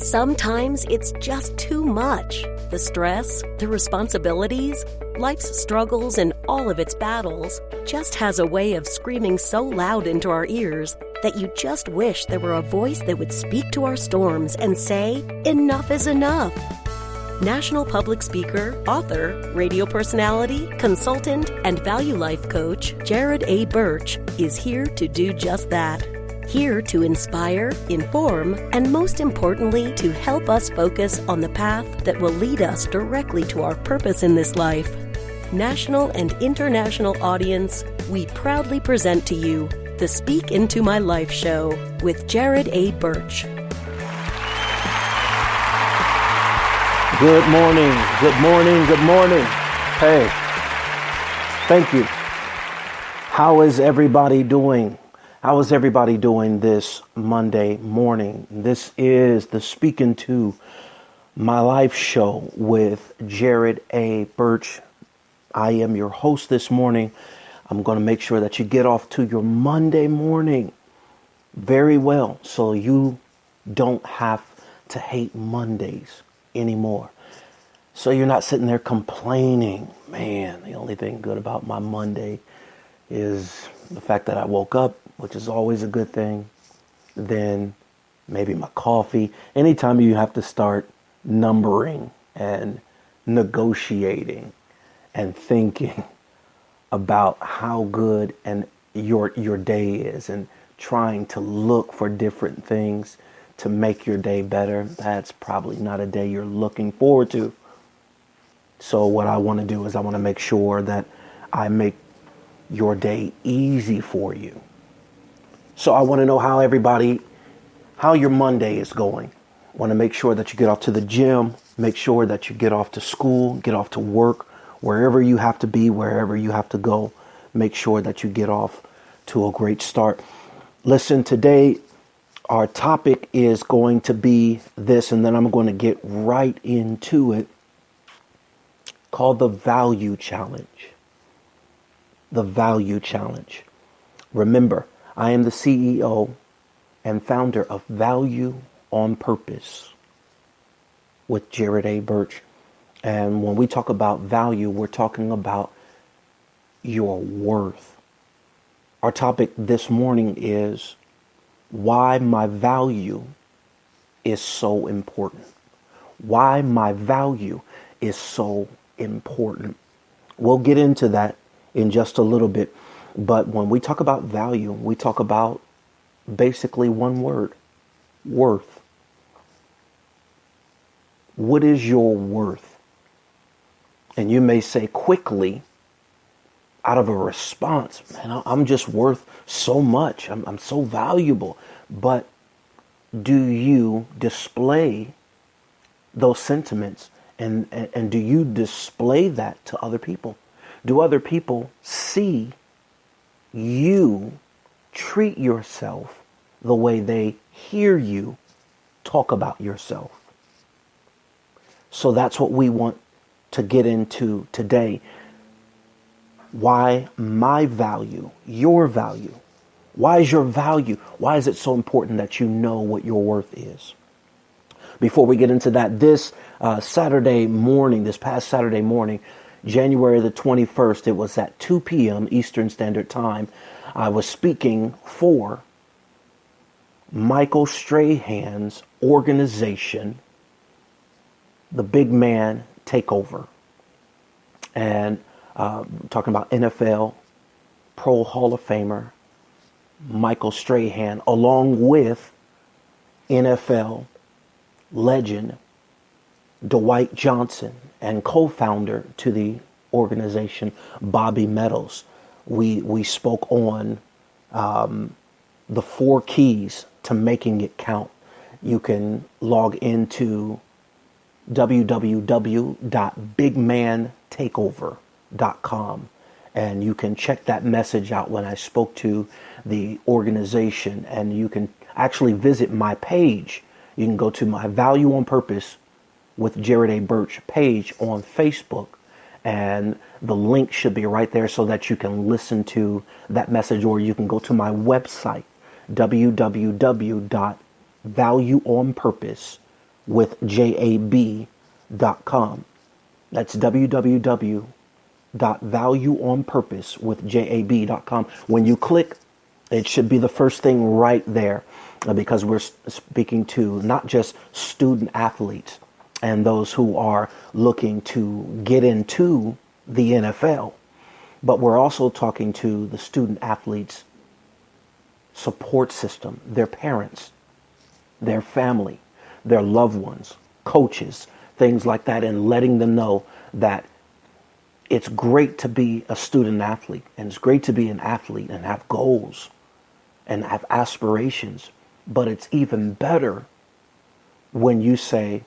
Sometimes it's just too much. The stress, the responsibilities, life's struggles, and all of its battles just has a way of screaming so loud into our ears that you just wish there were a voice that would speak to our storms and say, "Enough is enough." National public speaker, author, radio personality, consultant, and value life coach Jared A. Birch is here to do just that. Here to inspire, inform, and most importantly, to help us focus on the path that will lead us directly to our purpose in this life. National and international audience, we proudly present to you the Speak Into My Life show with Jared A. Birch. Good morning, good morning, good morning. Hey, thank you. How is everybody doing? How is everybody doing this Monday morning? This is the Speak Into My Life show with Jared A. Birch. I am your host this morning. I'm going to make sure that you get off to your Monday morning very well so you don't have to hate Mondays anymore. So you're not sitting there complaining, man, the only thing good about my Monday is the fact that I woke up, which is always a good thing. Then maybe my coffee. Anytime you have to start numbering and negotiating and thinking about how good and your day is and trying to look for different things to make your day better, that's probably not a day you're looking forward to. So what I want to do is I want to make sure that I make your day easy for you. So I want to know how your Monday is going. I want to make sure that you get off to the gym, make sure that you get off to school, get off to work, wherever you have to be, wherever you have to go, make sure that you get off to a great start. Listen, today our topic is going to be this, and then I'm going to get right into it, called the Value Challenge. The Value Challenge. Remember, I am the CEO and founder of Value on Purpose with Jared A. Birch. And when we talk about value, we're talking about your worth. Our topic this morning is why my value is so important. Why my value is so important. We'll get into that in just a little bit. But when we talk about value, we talk about basically one word: worth. What is your worth? And you may say quickly, out of a response, man, I'm just worth so much. I'm so valuable. But do you display those sentiments? And do you display that to other people? Do other people see you treat yourself the way they hear you talk about yourself? So that's what we want to get into today. Why my value, your value. Why is your value? Why is it so important that you know what your worth is? Before we get into that, this past Saturday morning, January the 21st, it was at 2 p.m. Eastern Standard Time. I was speaking for Michael Strahan's organization, the Big Man Takeover. And talking about NFL Pro Hall of Famer Michael Strahan, along with NFL legend Dwight Johnson and co-founder to the organization Bobby Meadows. We spoke on the 4 keys to making it count. You can log into www.bigmantakeover.com and you can check that message out when I spoke to the organization, and you can actually visit my page. You can go to my Value on Purpose with Jared A. Birch page on Facebook, and the link should be right there so that you can listen to that message, or you can go to my website, www.valueonpurpose with JAB.com. That's www.valueonpurposewithjab.com. When you click, it should be the first thing right there, because we're speaking to not just student athletes and those who are looking to get into the NFL, but we're also talking to the student athletes' support system, their parents, their family, their loved ones, coaches, things like that, and letting them know that it's great to be a student athlete, and it's great to be an athlete and have goals and have aspirations. But it's even better when you say,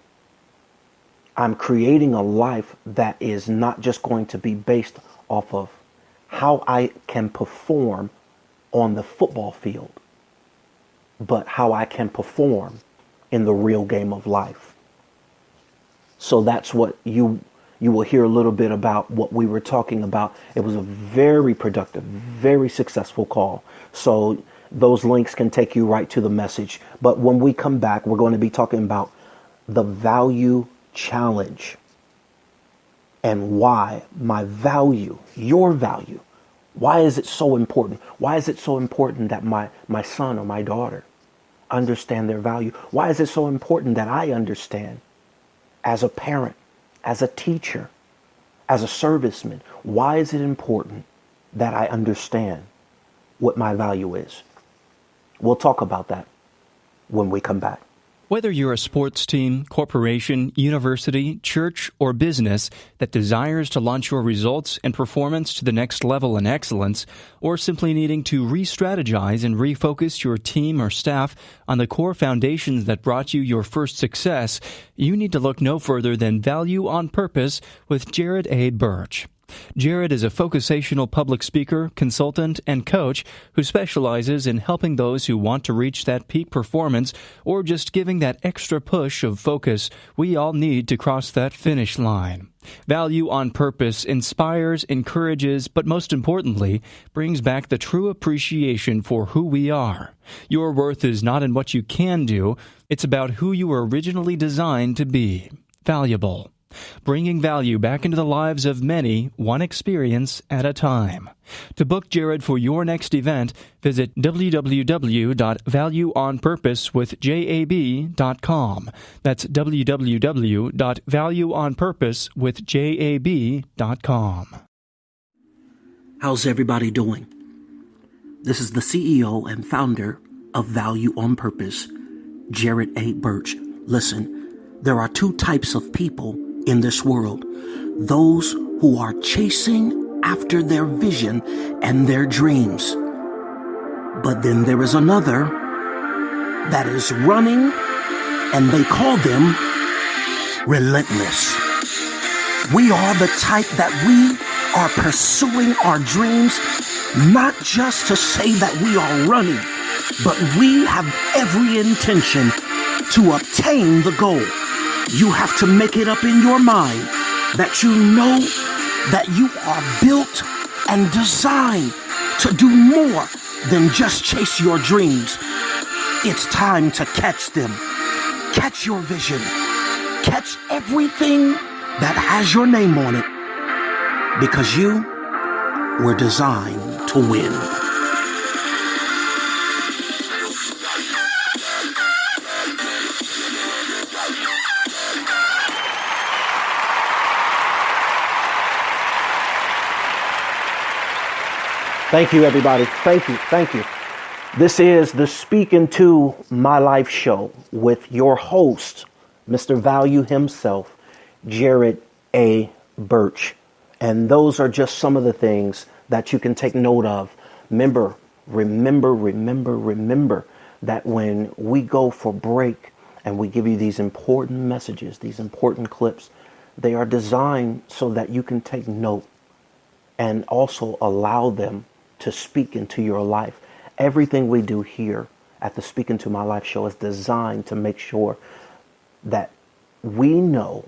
I'm creating a life that is not just going to be based off of how I can perform on the football field, but how I can perform in the real game of life. So that's what you will hear a little bit about what we were talking about. It was a very productive, very successful call. So those links can take you right to the message. But when we come back, we're going to be talking about the value challenge and why my value, your value, why is it so important? Why is it so important that my son or my daughter understand their value? Why is it so important that I understand as a parent, as a teacher, as a serviceman? Why is it important that I understand what my value is? We'll talk about that when we come back. Whether you're a sports team, corporation, university, church, or business that desires to launch your results and performance to the next level in excellence, or simply needing to re-strategize and refocus your team or staff on the core foundations that brought you your first success, you need to look no further than Value on Purpose with Jared A. Birch. Jared is a focusational public speaker, consultant, and coach who specializes in helping those who want to reach that peak performance or just giving that extra push of focus we all need to cross that finish line. Value on Purpose inspires, encourages, but most importantly, brings back the true appreciation for who we are. Your worth is not in what you can do, it's about who you were originally designed to be. Valuable. Bringing value back into the lives of many, one experience at a time. To book Jared for your next event, visit www.valueonpurposewithjab.com. That's www.valueonpurposewithjab.com. How's everybody doing? This is the CEO and founder of Value on Purpose, Jared A. Birch. Listen, there are two types of people in this world: those who are chasing after their vision and their dreams. But then there is another that is running, and they call them relentless. We are the type that we are pursuing our dreams, not just to say that we are running, but we have every intention to obtain the goal. You have to make it up in your mind that you know that you are built and designed to do more than just chase your dreams. It's time to catch them. Catch your vision. Catch everything that has your name on it, because you were designed to win. Thank you, everybody. Thank you. Thank you. This is the SpeakN2MyLife show with your host, Mr. Value himself, Jared A. Birch. And those are just some of the things that you can take note of. Remember that when we go for break and we give you these important messages, these important clips, they are designed so that you can take note and also allow them to speak into your life. Everything we do here at the SpeakN2MyLife show is designed to make sure that we know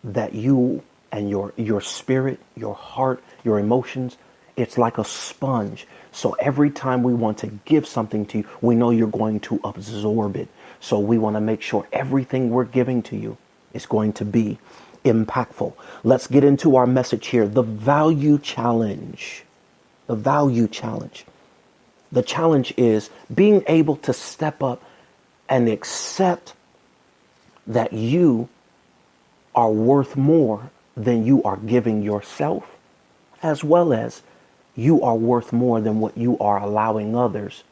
that you and your spirit, your heart, your emotions, it's like a sponge. So every time we want to give something to you, we know you're going to absorb it. So we want to make sure everything we're giving to you is going to be impactful. Let's get into our message here. The value challenge. The value challenge. The challenge is being able to step up and accept that you are worth more than you are giving yourself, as well as you are worth more than what you are allowing others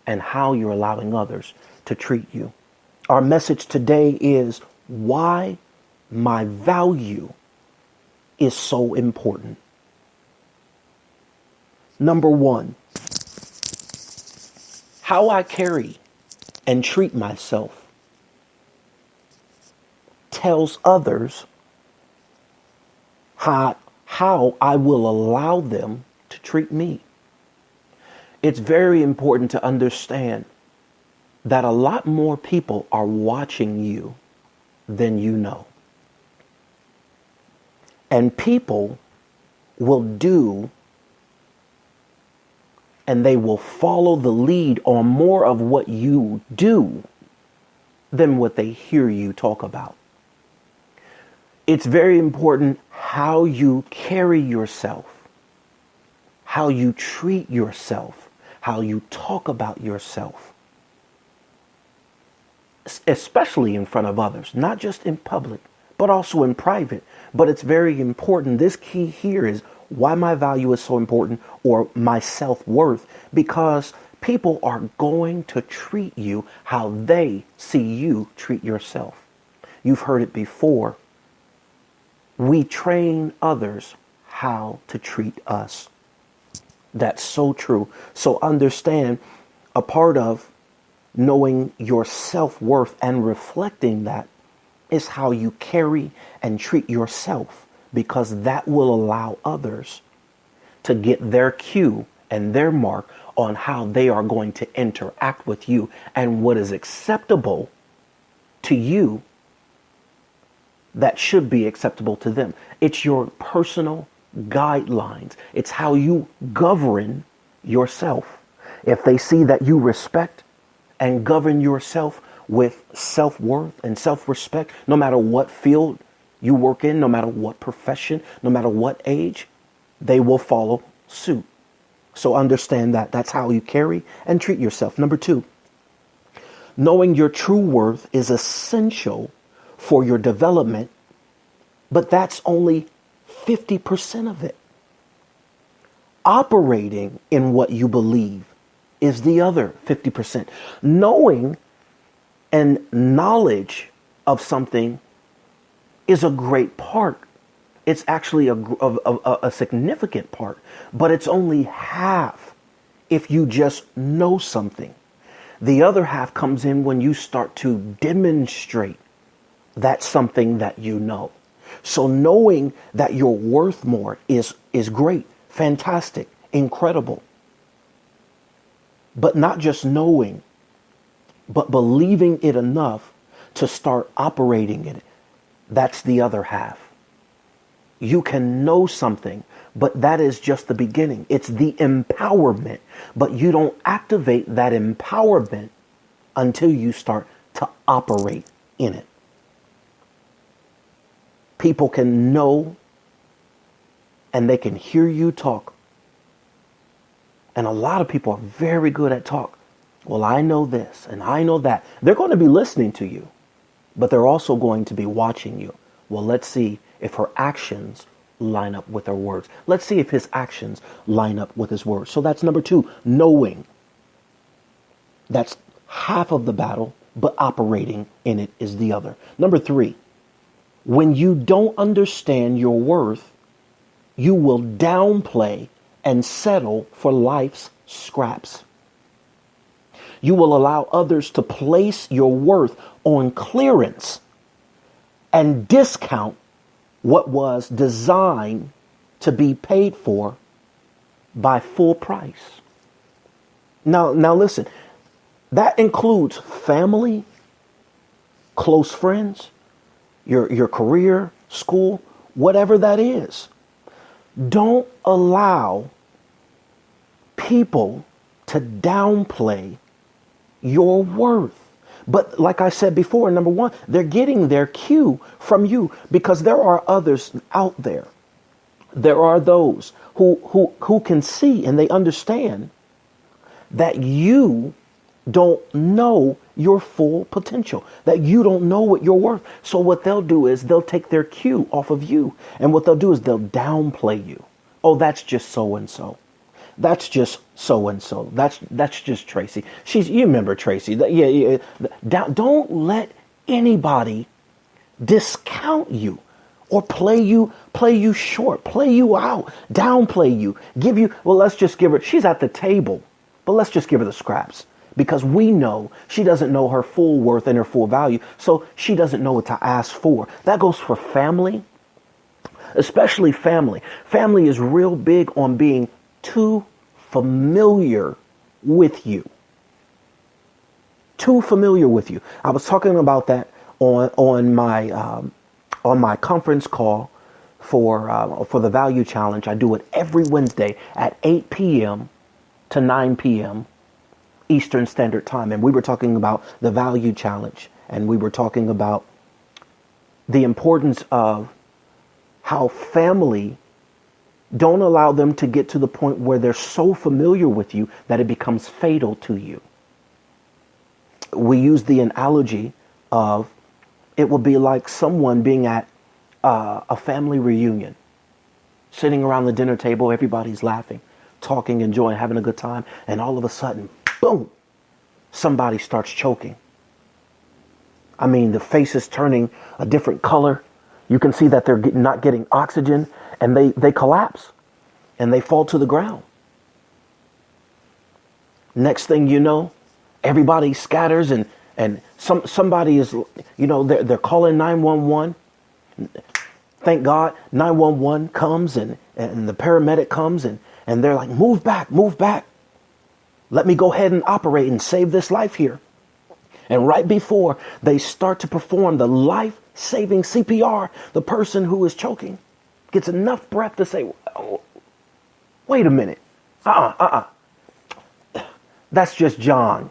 and how you're allowing others to treat you. Our message today is why my value is so important. Number one, how I carry and treat myself tells others how I will allow them to treat me. It's very important to understand that a lot more people are watching you than you know. And people will do and they will follow the lead on more of what you do than what they hear you talk about. It's very important how you carry yourself, how you treat yourself, how you talk about yourself, especially in front of others, not just in public, but also in private. But it's very important. This key here is why my value is so important, or my self-worth, because people are going to treat you how they see you treat yourself. You've heard it before. We train others how to treat us. That's so true. So understand, a part of knowing your self-worth and reflecting that is how you carry and treat yourself, because that will allow others to get their cue and their mark on how they are going to interact with you and what is acceptable to you that should be acceptable to them. It's your personal guidelines. It's how you govern yourself. If they see that you respect and govern yourself with self-worth and self-respect, no matter what field you work in, no matter what profession, no matter what age, they will follow suit. So understand that. That's how you carry and treat yourself. Number two, knowing your true worth is essential for your development, but that's only 50% of it. Operating in what you believe is the other 50%. Knowing and knowledge of something is a great part. It's actually a significant part, but it's only half if you just know something. The other half comes in when you start to demonstrate that something that you know. So knowing that you're worth more is great, fantastic, incredible. But not just knowing, but believing it enough to start operating in it. That's the other half. You can know something, but that is just the beginning. It's the empowerment, but you don't activate that empowerment until you start to operate in it. People can know and they can hear you talk. And a lot of people are very good at talk. Well, I know this and I know that. They're going to be listening to you, but they're also going to be watching you. Well, let's see if her actions line up with her words. Let's see if his actions line up with his words. So that's number two, knowing. That's half of the battle, but operating in it is the other. Number three, when you don't understand your worth, you will downplay and settle for life's scraps. You will allow others to place your worth on clearance and discount what was designed to be paid for by full price. Now listen, that includes family, close friends, your career, school, whatever that is. Don't allow people to downplay your worth, But like I said before, number one, they're getting their cue from you because there are others out there. There are those who can see and they understand that you don't know your full potential, that you don't know what you're worth. So what they'll do is they'll take their cue off of you. And what they'll do is they'll downplay you. Oh, that's just so-and-so. That's just so-and-so. That's just Tracy. You remember Tracy. Yeah. Don't let anybody discount you or play you short, play you out, downplay you, let's just give her, she's at the table, but let's just give her the scraps. Because we know she doesn't know her full worth and her full value. So she doesn't know what to ask for. That goes for family, especially family. Family is real big on being too familiar with you. Too familiar with you. I was talking about that on my conference call for the Value Challenge. I do it every Wednesday at 8 p.m. to 9 p.m. Eastern Standard Time. And we were talking about the Value Challenge. And we were talking about the importance of how family, don't allow them to get to the point where they're so familiar with you that it becomes fatal to you. We use the analogy of it will be like someone being at a family reunion, sitting around the dinner table, everybody's laughing, talking, enjoying, having a good time. And all of a sudden, boom, somebody starts choking. I mean, the face is turning a different color. You can see that they're not getting oxygen, and they collapse and they fall to the ground. Next thing you know, everybody scatters and somebody is, they're calling 911. Thank God 911 comes and the paramedic comes and they're like, move back. Let me go ahead and operate and save this life here. And right before they start to perform the life-saving CPR, the person who is choking gets enough breath to say, oh, wait a minute. That's just John.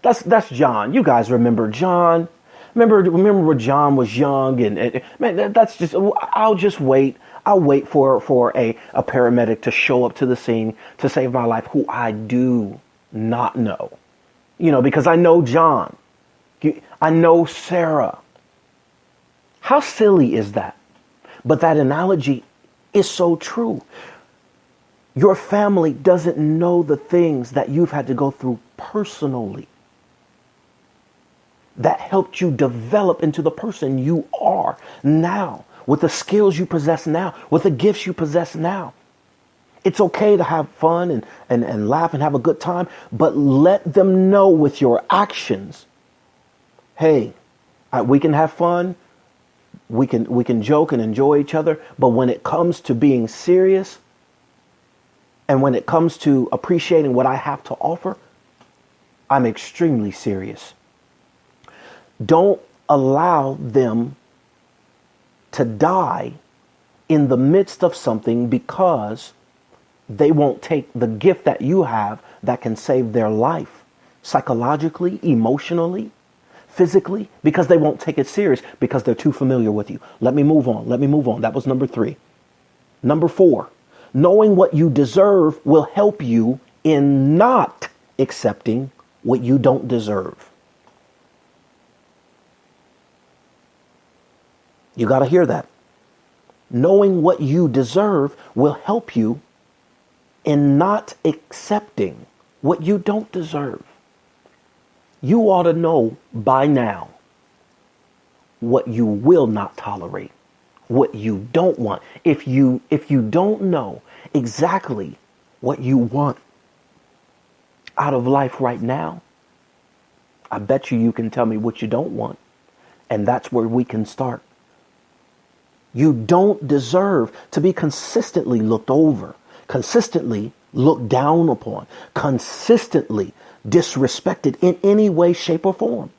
That's John. You guys remember John? Remember when John was young and man, that's just, I'll just wait. I'll wait for a paramedic to show up to the scene to save my life, who I do not know. Because I know John. I know Sarah. How silly is that? But that analogy is so true. Your family doesn't know the things that you've had to go through personally that helped you develop into the person you are now, with the skills you possess now, with the gifts you possess now. It's okay to have fun and laugh and have a good time, but let them know with your actions, hey, we can have fun, we can joke and enjoy each other, but when it comes to being serious and when it comes to appreciating what I have to offer, I'm extremely serious. Don't allow them to die in the midst of something because they won't take the gift that you have that can save their life psychologically, emotionally, physically, because they won't take it serious because they're too familiar with you. Let me move on. That was number 3. Number 4, knowing what you deserve will help you in not accepting what you don't deserve. You got to hear that. Knowing what you deserve will help you in not accepting what you don't deserve. You ought to know by now what you will not tolerate, what you don't want. If you don't know exactly what you want out of life right now, I bet you can tell me what you don't want. And that's where we can start. You don't deserve to be consistently looked over, consistently looked down upon, consistently disrespected in any way, shape, or form.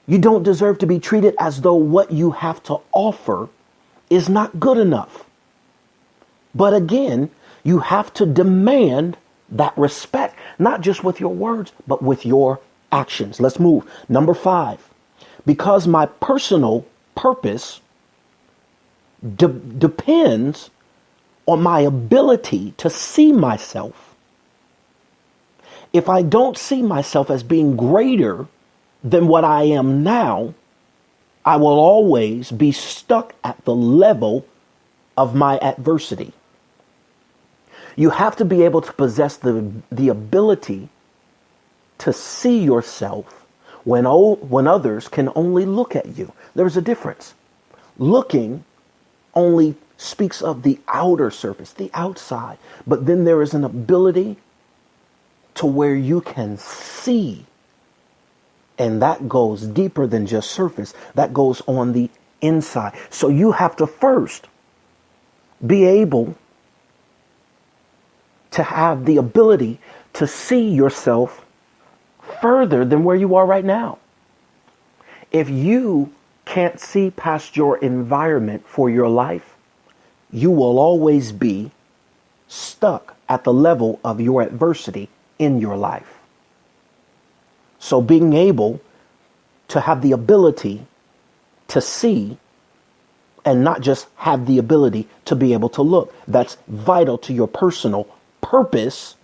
You don't deserve to be treated as though what you have to offer is not good enough. But again, you have to demand that respect, not just with your words, but with your actions. Let's move. Number 5, because my personal purpose depends on my ability to see myself. If I don't see myself as being greater than what I am now, I will always be stuck at the level of my adversity. You have to be able to possess the ability to see yourself when others can only look at you. There's a difference. Looking only speaks of the outer surface, the outside. But then there is an ability to where you can see. And that goes deeper than just surface. That goes on the inside. So you have to first be able to have the ability to see yourself further than where you are right now. If you can't see past your environment for your life, you will always be stuck at the level of your adversity in your life. So being able to have the ability to see and not just have the ability to be able to look, that's vital to your personal purpose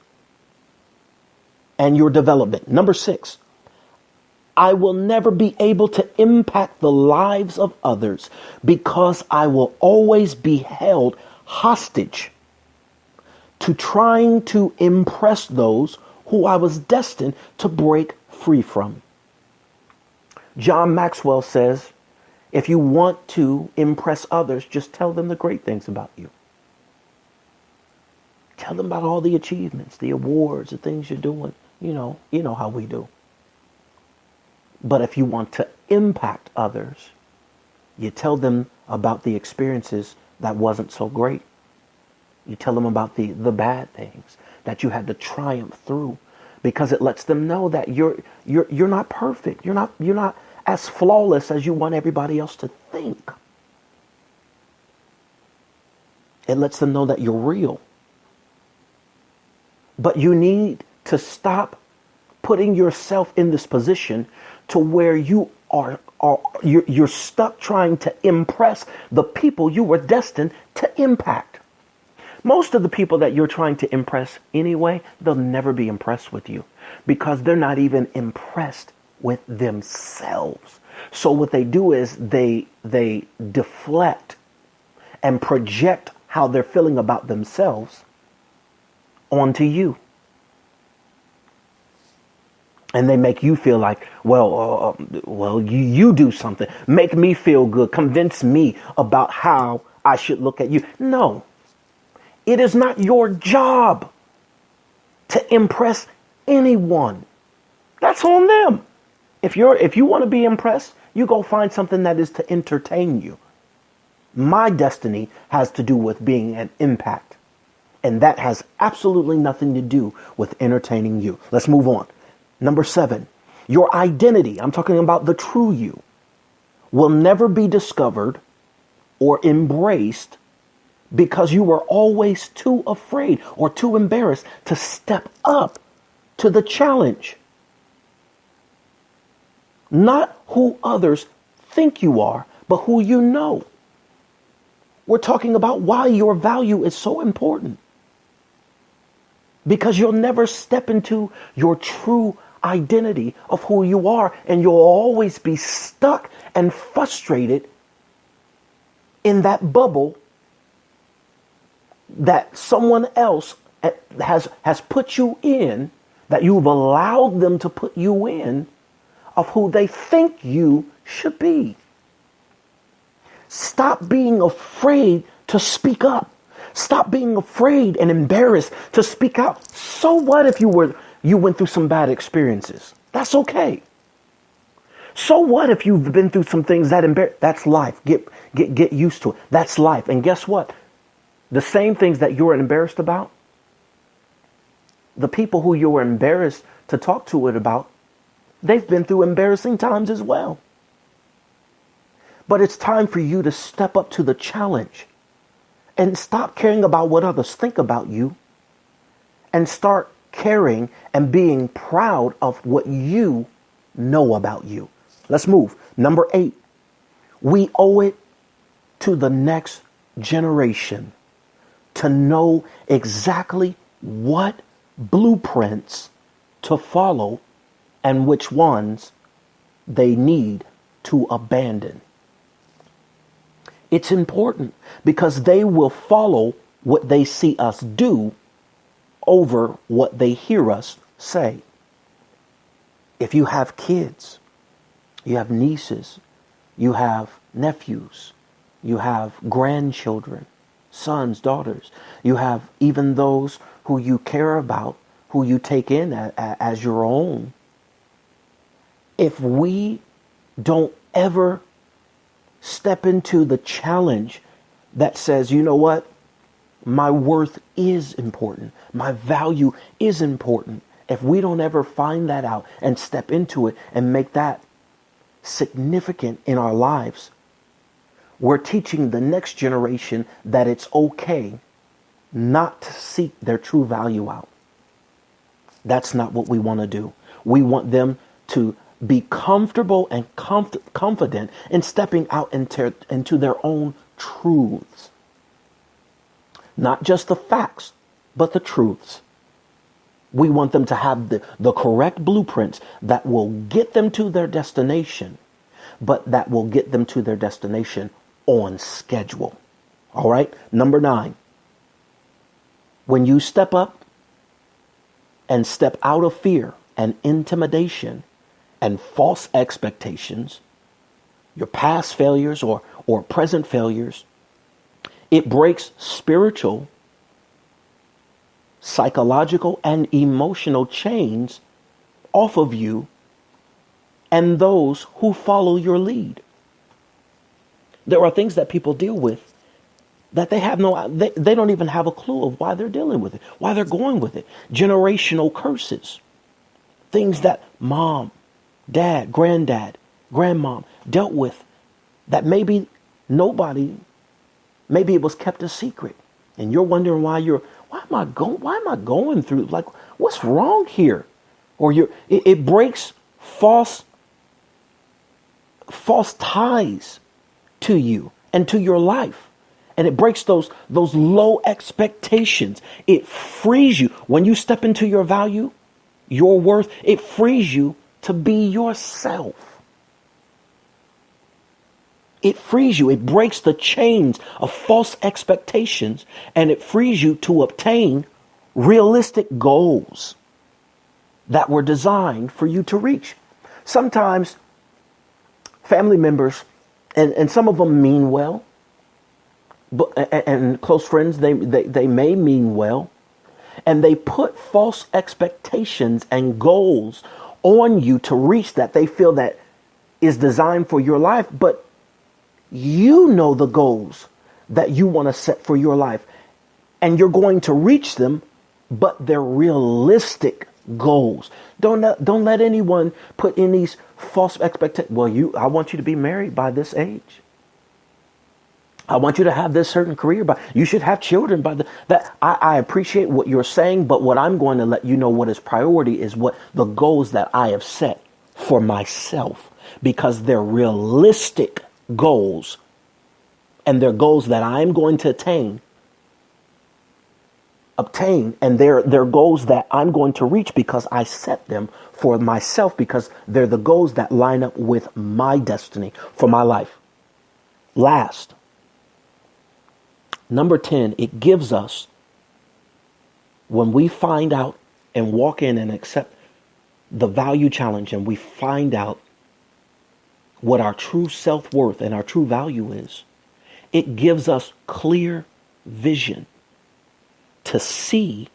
and your development. Number 6, I will never be able to impact the lives of others because I will always be held hostage to trying to impress those who I was destined to break free from. John Maxwell says, if you want to impress others, just tell them the great things about you. Tell them about all the achievements, the awards, the things you're doing. You know how we do. But if you want to impact others, you tell them about the experiences that wasn't so great. You tell them about the bad things that you had to triumph through, because it lets them know that you're not perfect. You're not as flawless as you want everybody else to think. It lets them know that you're real. But you need to stop putting yourself in this position to where you're stuck trying to impress the people you were destined to impact. Most of the people that you're trying to impress anyway, they'll never be impressed with you because they're not even impressed with themselves. So what they do is they deflect and project how they're feeling about themselves onto you. And they make you feel like, you do something. Make me feel good. Convince me about how I should look at you. No, it is not your job to impress anyone. That's on them. If you want to be impressed, you go find something that is to entertain you. My destiny has to do with being an impact. And that has absolutely nothing to do with entertaining you. Let's move on. Number 7, your identity, I'm talking about the true you, will never be discovered or embraced because you were always too afraid or too embarrassed to step up to the challenge. Not who others think you are, but who you know. We're talking about why your value is so important. Because you'll never step into your true identity of who you are, and you'll always be stuck and frustrated in that bubble that someone else has put you in, that you've allowed them to put you in, of who they think you should be. Stop being afraid to speak up. Stop being afraid and embarrassed to speak out. So what if you went through some bad experiences? That's okay. So what if you've been through some things that embarrass? That's life. Get used to it. That's life. And guess what? The same things that you're embarrassed about, the people who you were embarrassed to talk to it about, they've been through embarrassing times as well. But it's time for you to step up to the challenge and stop caring about what others think about you and start caring and being proud of what you know about you. Let's move. Number 8, we owe it to the next generation to know exactly what blueprints to follow and which ones they need to abandon. It's important because they will follow what they see us do over what they hear us say. If you have kids, you have nieces, you have nephews, you have grandchildren, sons, daughters, you have even those who you care about, who you take in as your own. If we don't ever step into the challenge that says, you know what, my worth is important, my value is important. If we don't ever find that out and step into it and make that significant in our lives, we're teaching the next generation that it's okay not to seek their true value out. That's not what we want to do. We want them to be comfortable and confident in stepping out into their own truths. Not just the facts, but the truths. We want them to have the correct blueprints that will get them to their destination, but that will get them to their destination on schedule. All right. Number 9, when you step up and step out of fear and intimidation and false expectations, your past failures or present failures, it breaks spiritual, psychological, and emotional chains off of you and those who follow your lead. There are things that people deal with that they don't even have a clue of why they're dealing with it, why they're going with it. Generational curses, things that mom, dad, granddad, grandmom dealt with that maybe it was kept a secret. And you're wondering why am I going through? Like, what's wrong here? Or it breaks false ties to you and to your life. And it breaks those low expectations. It frees you. When you step into your value, your worth, it frees you to be yourself. It frees you. It breaks the chains of false expectations, and it frees you to obtain realistic goals that were designed for you to reach. Sometimes family members, and some of them mean well, and close friends, they may mean well, and they put false expectations and goals on you to reach that they feel that is designed for your life, but you know the goals that you want to set for your life, and you're going to reach them, but they're realistic goals. Don't let anyone put in these false expectations. Well, I want you to be married by this age. I want you to have this certain career, but you should have children by that. I appreciate what you're saying, but what I'm going to let you know what is priority is what the goals that I have set for myself, because they're realistic goals, and they're goals that I'm going to obtain, and they're goals that I'm going to reach because I set them for myself, because they're the goals that line up with my destiny for my life. Last, number 10, it gives us, when we find out and walk in and accept the value challenge, and we find out what our true self-worth and our true value is, it gives us clear vision to see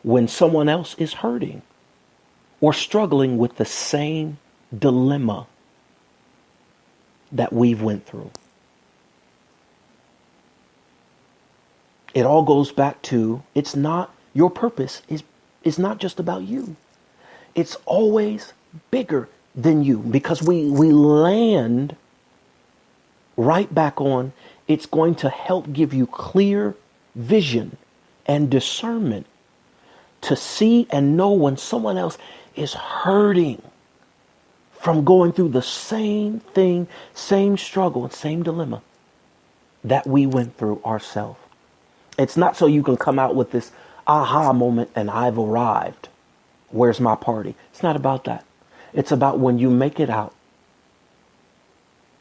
when someone else is hurting or struggling with the same dilemma that we've went through. It all goes back to, it's not, your purpose is not just about you. It's always bigger than you, because we land right back on, it's going to help give you clear vision and discernment to see and know when someone else is hurting from going through the same thing, same struggle, and same dilemma that we went through ourselves. It's not so you can come out with this aha moment and I've arrived. Where's my party? It's not about that. It's about when you make it out,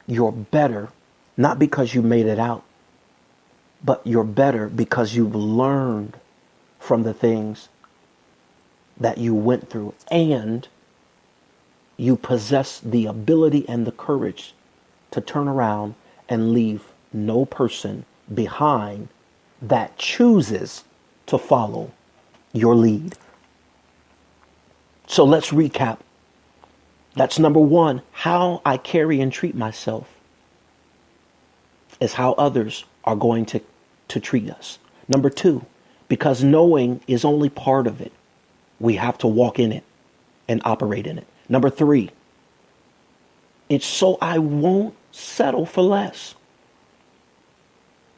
you're better, not because you made it out, but you're better because you've learned from the things that you went through, and you possess the ability and the courage to turn around and leave no person behind that chooses to follow your lead. So let's recap. That's number one. How I carry and treat myself is how others are going to treat us. Number two, because knowing is only part of it, we have to walk in it and operate in it. Number three, it's so I won't settle for less,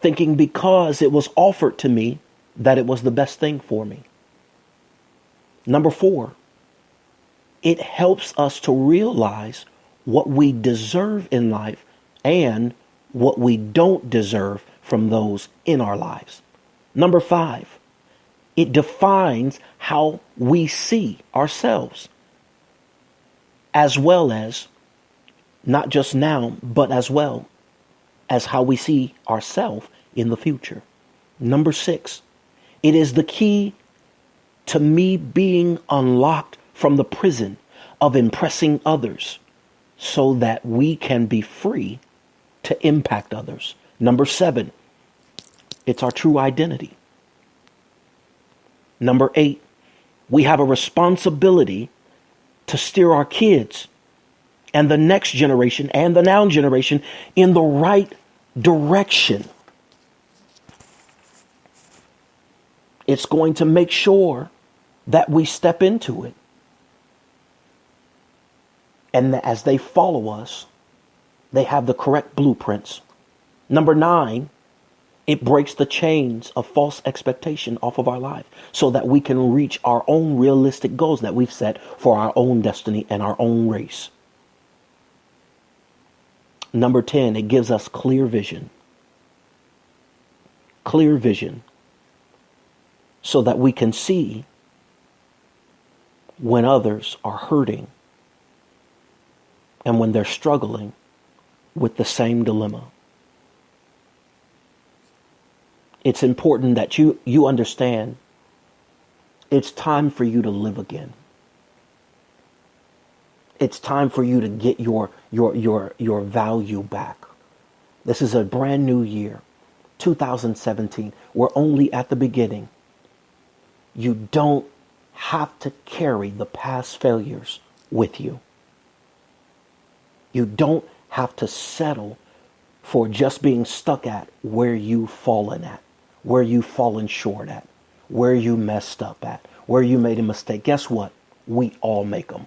thinking because it was offered to me that it was the best thing for me. Number four, it helps us to realize what we deserve in life and what we don't deserve from those in our lives. Number five, it defines how we see ourselves, as well as not just now, but as well as how we see ourselves in the future. Number six, it is the key to me being unlocked from the prison of impressing others so that we can be free to impact others. Number seven, it's our true identity. Number eight, we have a responsibility to steer our kids and the next generation and the now generation in the right direction. It's going to make sure that we step into it. And as they follow us, they have the correct blueprints. Number nine, it breaks the chains of false expectation off of our life so that we can reach our own realistic goals that we've set for our own destiny and our own race. Number 10, it gives us clear vision. Clear vision so that we can see when others are hurting and when they're struggling with the same dilemma. It's important that you understand it's time for you to live again. It's time for you to get your value back. This is a brand new year, 2017. We're only at the beginning. You don't have to carry the past failures with you. You don't have to settle for just being stuck at where you've fallen at, where you've fallen short at, where you messed up at, where you made a mistake. Guess what? We all make them.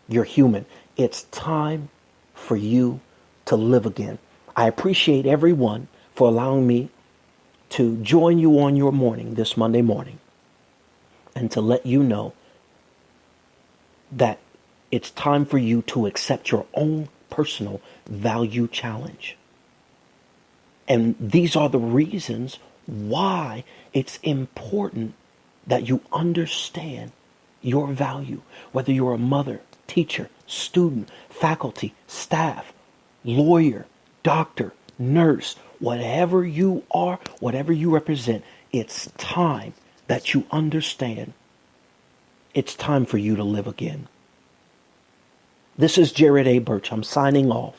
You're human. It's time for you to live again. I appreciate everyone for allowing me to join you on your morning this Monday morning and to let you know that it's time for you to accept your own personal value challenge. And these are the reasons why it's important that you understand your value, whether you're a mother, teacher, student, faculty, staff, lawyer, doctor, nurse, whatever you are, whatever you represent, it's time that you understand it's time for you to live again. This is Jared A. Birch. I'm signing off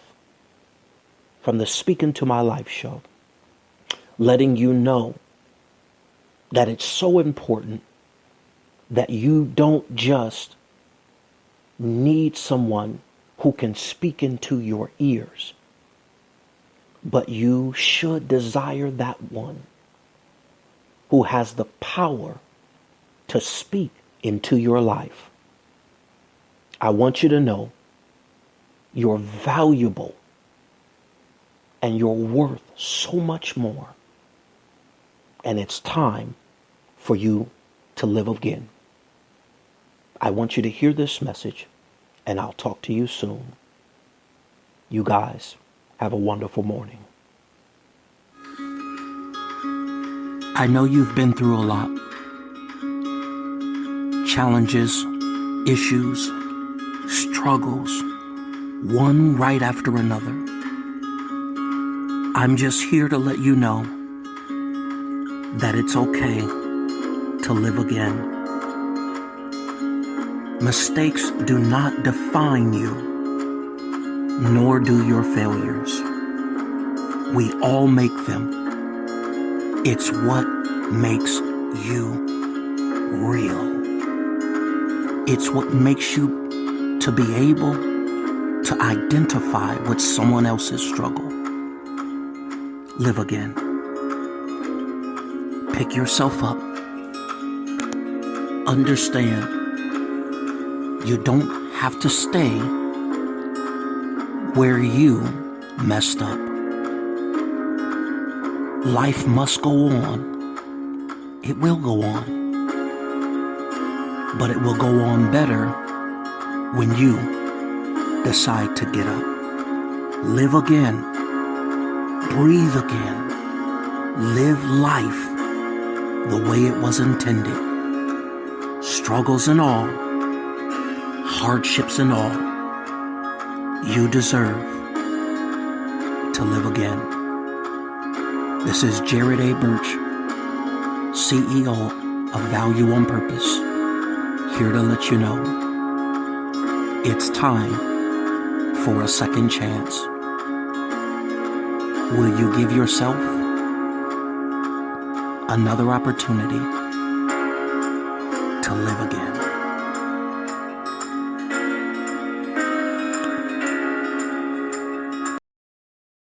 from the SpeakN2MyLife show, letting you know that it's so important that you don't just need someone who can speak into your ears, but you should desire that one who has the power to speak into your life. I want you to know you're valuable and you're worth so much more. And it's time for you to live again. I want you to hear this message and I'll talk to you soon. You guys have a wonderful morning. I know you've been through a lot. Challenges, issues, struggles, one right after another. I'm just here to let you know that it's okay to live again. Mistakes do not define you, nor do your failures. We all make them. It's what makes you real. It's what makes you to be able to identify with someone else's struggle. Live again. Pick yourself up. Understand, you don't have to stay where you messed up. Life must go on. It will go on. But it will go on better when you decide to get up. Live again. Breathe again. Live life the way it was intended. Struggles and all, hardships and all, you deserve to live again. This is Jared A. Birch, CEO of Value on Purpose, here to let you know it's time for a second chance. Will you give yourself another opportunity to live again?